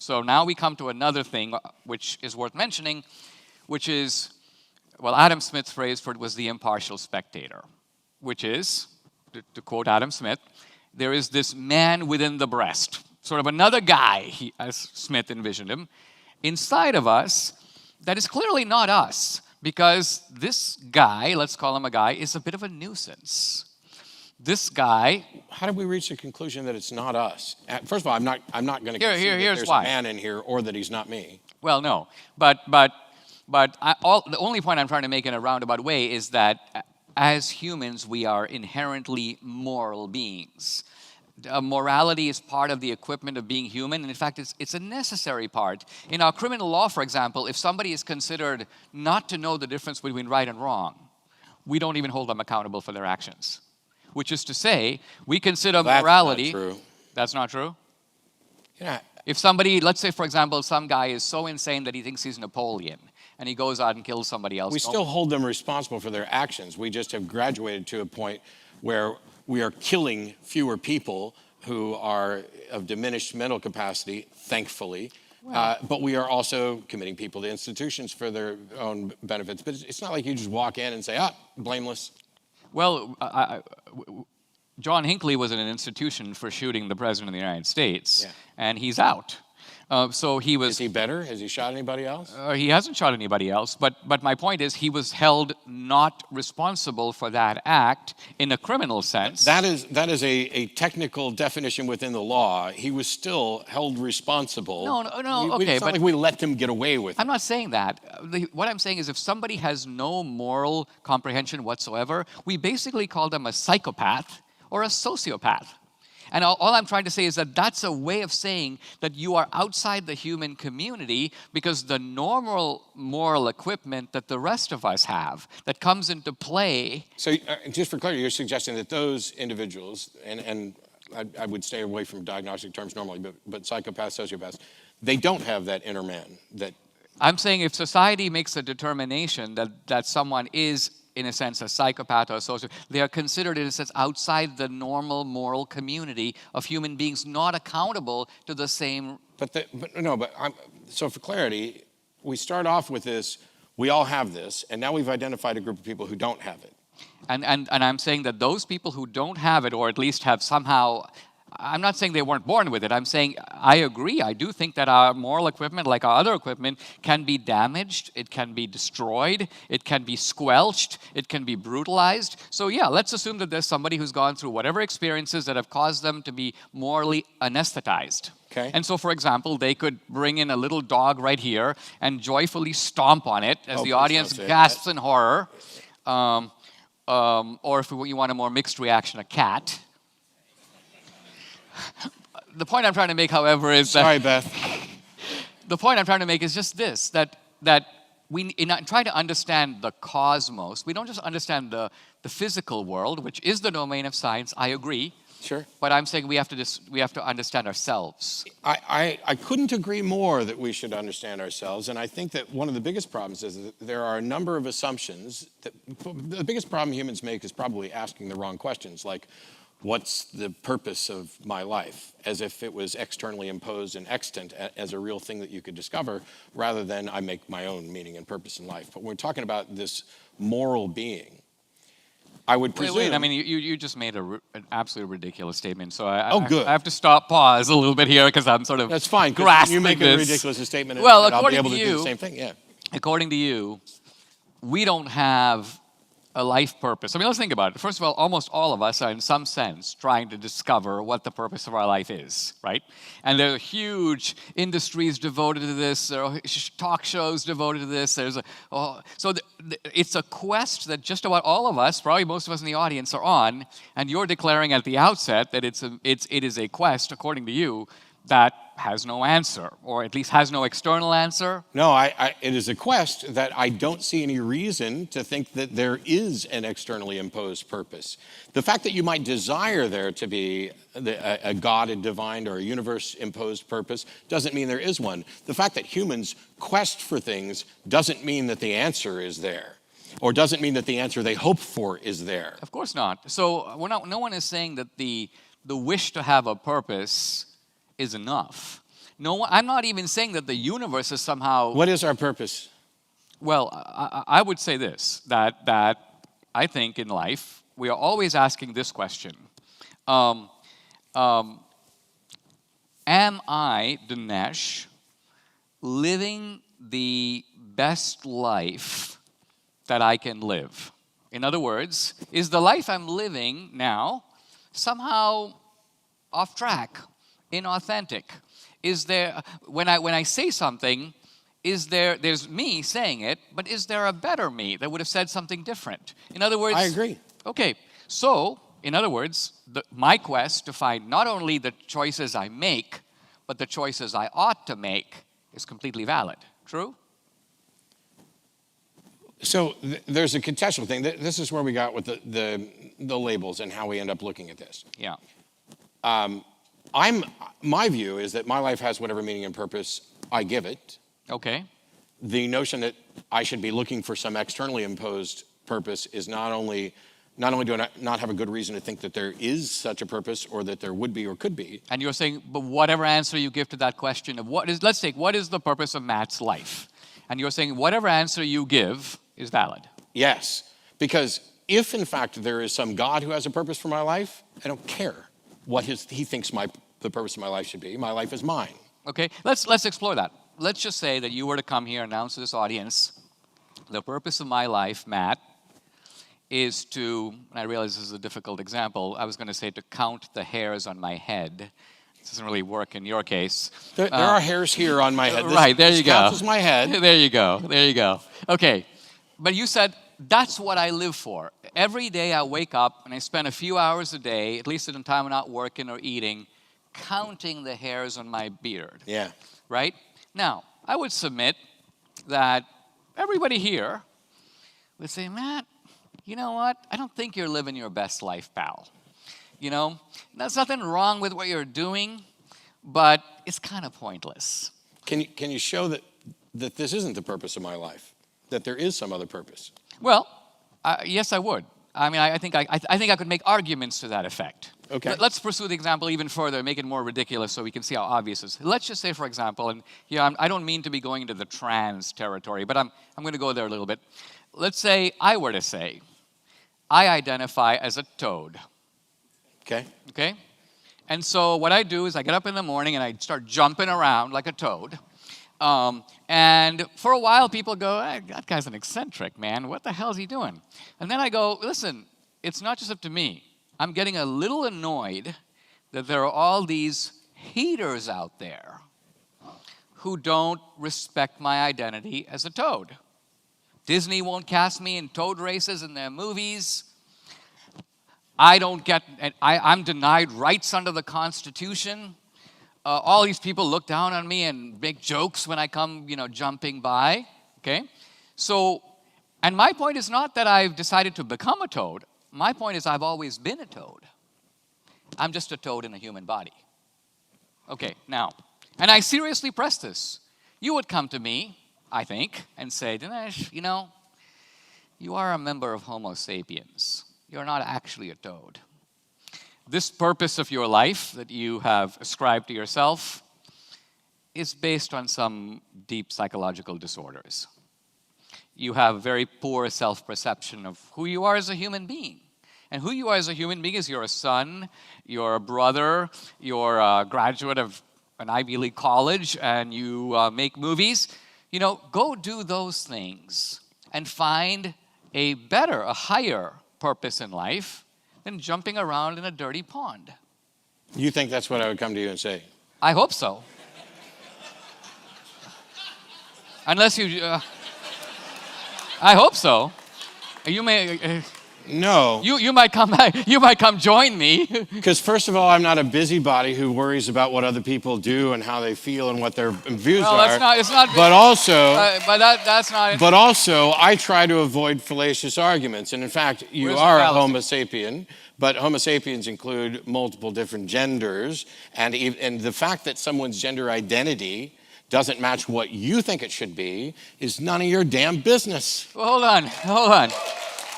So now we come to another thing which is worth mentioning, which is, well, Adam Smith's phrase for it was the impartial spectator, which is, to quote Adam Smith, there is this man within the breast, sort of another guy, as Smith envisioned him, inside of us that is clearly not us, because this guy, let's call him a guy, is a bit of a nuisance. This guy... How did we reach the conclusion that it's not us? First of all, I'm not going to concede that there's a man in here or that he's not me. Well, no. But the only point I'm trying to make in a roundabout way is that as humans, we are inherently moral beings. Morality is part of the equipment of being human, and in fact, it's a necessary part. In our criminal law, for example, if somebody is considered not to know the difference between right and wrong, we don't even hold them accountable for their actions. Which is to say, we consider morality... That's not true. That's not true? Yeah. If somebody, let's say, for example, some guy is so insane that he thinks he's Napoleon, and he goes out and kills somebody else. We still hold them responsible for their actions. We just have graduated to a point where we are killing fewer people who are of diminished mental capacity, thankfully. But we are also committing people to institutions for their own benefits. But it's not like you just walk in and say, blameless. Well, John Hinckley was in an institution for shooting the President of the United States, and he's out. So he was... Is he better? Has he shot anybody else? He hasn't shot anybody else, but my point is he was held not responsible for that act in a criminal sense. That is a technical definition within the law. He was still held responsible. No, okay, it's not like we let them get away with it. I'm not saying that. What I'm saying is if somebody has no moral comprehension whatsoever, we basically call them a psychopath or a sociopath. And all I'm trying to say is that that's a way of saying that you are outside the human community because the normal moral equipment that the rest of us have that comes into play. So just for clarity, you're suggesting that those individuals, and I would stay away from diagnostic terms normally, but psychopaths, sociopaths, they don't have that inner man. I'm saying if society makes a determination that someone is, in a sense, a psychopath or a sociopath, they are considered, in a sense, outside the normal moral community of human beings, not accountable to the same... So for clarity, we start off with this, we all have this, and now we've identified a group of people who don't have it. And I'm saying that those people who don't have it, or at least have somehow... I'm not saying they weren't born with it. I'm saying I agree. I do think that our moral equipment, like our other equipment, can be damaged. It can be destroyed. It can be squelched. It can be brutalized. So yeah, let's assume that there's somebody who's gone through whatever experiences that have caused them to be morally anesthetized. Okay. And so, for example, they could bring in a little dog right here and joyfully stomp on it as the audience gasps in horror. Or if you want a more mixed reaction, a cat. The point I'm trying to make, however, is that... Sorry, Beth. The point I'm trying to make is just this, that we, in trying to understand the cosmos, we don't just understand the physical world, which is the domain of science, I agree. Sure. But I'm saying we have to understand ourselves. I couldn't agree more that we should understand ourselves, and I think that one of the biggest problems is that there are a number of assumptions that... The biggest problem humans make is probably asking the wrong questions, like, what's the purpose of my life? As if it was externally imposed and extant as a real thing that you could discover, rather than I make my own meaning and purpose in life. But when we're talking about this moral being, I would presume... Wait, I mean, you just made an absolutely ridiculous statement, so I have to pause a little bit here because I'm sort of... That's fine, because you make a ridiculous statement well, and I'll be able to do the same thing, yeah. According to you, we don't have a life purpose. I mean, let's think about it. First of all, almost all of us are in some sense trying to discover what the purpose of our life is, right? And there are huge industries devoted to this. There are talk shows devoted to this. It's a quest that just about all of us, probably most of us in the audience, are on. And you're declaring at the outset that it is a quest, according to you, that has no answer, or at least has no external answer? No, it is a quest that I don't see any reason to think that there is an externally imposed purpose. The fact that you might desire there to be a God, a divine, or a universe-imposed purpose doesn't mean there is one. The fact that humans quest for things doesn't mean that the answer is there, or doesn't mean that the answer they hope for is there. Of course not. So no one is saying that the wish to have a purpose is enough. No, I'm not even saying that the universe is somehow. What is our purpose? Well, I would say this, that I think in life, we are always asking this question. Am I, Dinesh, living the best life that I can live? In other words, is the life I'm living now somehow off track, inauthentic? Is there, when I say something, there's me saying it, but is there a better me that would have said something different? In other words... I agree. Okay, so, in other words, my quest to find not only the choices I make, but the choices I ought to make is completely valid. True? So there's a contextual thing. This is where we got with the labels and how we end up looking at this. Yeah. My view is that my life has whatever meaning and purpose I give it. Okay. The notion that I should be looking for some externally imposed purpose is not only do I not have a good reason to think that there is such a purpose or that there would be or could be. And you're saying, but whatever answer you give to that question of let's take, what is the purpose of Matt's life? And you're saying whatever answer you give is valid. Yes, because if in fact there is some God who has a purpose for my life, I don't care what he thinks the purpose of my life should be. My life is mine. Okay, let's explore that. Let's just say that you were to come here and announce to this audience, the purpose of my life, Matt, is to, and I realize this is a difficult example, I was going to say to count the hairs on my head. This doesn't really work in your case. There are hairs here on my head. Right, there you go. This counts as my head. There you go. Okay, but you said, that's what I live for. Every day I wake up and I spend a few hours a day, at least in the time I'm not working or eating, counting the hairs on my beard. Yeah. Right? Now, I would submit that everybody here would say, Matt, you know what? I don't think you're living your best life, pal. You know, there's nothing wrong with what you're doing, but it's kind of pointless. Can you show that this isn't the purpose of my life? That there is some other purpose? Well, yes, I would. I mean, I think I could make arguments to that effect. Okay. Let's pursue the example even further, make it more ridiculous so we can see how obvious it is. Let's just say, for example, and I don't mean to be going into the trans territory, but I'm going to go there a little bit. Let's say I were to say, I identify as a toad. Okay? And so what I do is I get up in the morning and I start jumping around like a toad. And for a while people go, hey, that guy's an eccentric, man. What the hell is he doing? And then I go, listen, it's not just up to me. I'm getting a little annoyed that there are all these haters out there who don't respect my identity as a toad. Disney won't cast me in toad races in their movies. I'm denied rights under the Constitution. All these people look down on me and make jokes when I come, jumping by. Okay? So, and my point is not that I've decided to become a toad. My point is I've always been a toad. I'm just a toad in a human body. Okay, now, and I seriously press this. You would come to me, I think, and say, Dinesh, you are a member of Homo sapiens. You're not actually a toad. This purpose of your life that you have ascribed to yourself is based on some deep psychological disorders. You have very poor self-perception of who you are as a human being. And who you are as a human being is you're a son, you're a brother, you're a graduate of an Ivy League college, and you make movies. Go do those things and find a better, a higher purpose in life than jumping around in a dirty pond. You think that's what I would come to you and say? I hope so. Unless you... I hope so. You may... No. You might come back. You might come join me. Because first of all, I'm not a busybody who worries about what other people do and how they feel and what their views are. It's not. But also, that's not. But also, I try to avoid fallacious arguments. And in fact, you are a Homo sapien. But Homo sapiens include multiple different genders, and the fact that someone's gender identity doesn't match what you think it should be is none of your damn business. Well, hold on.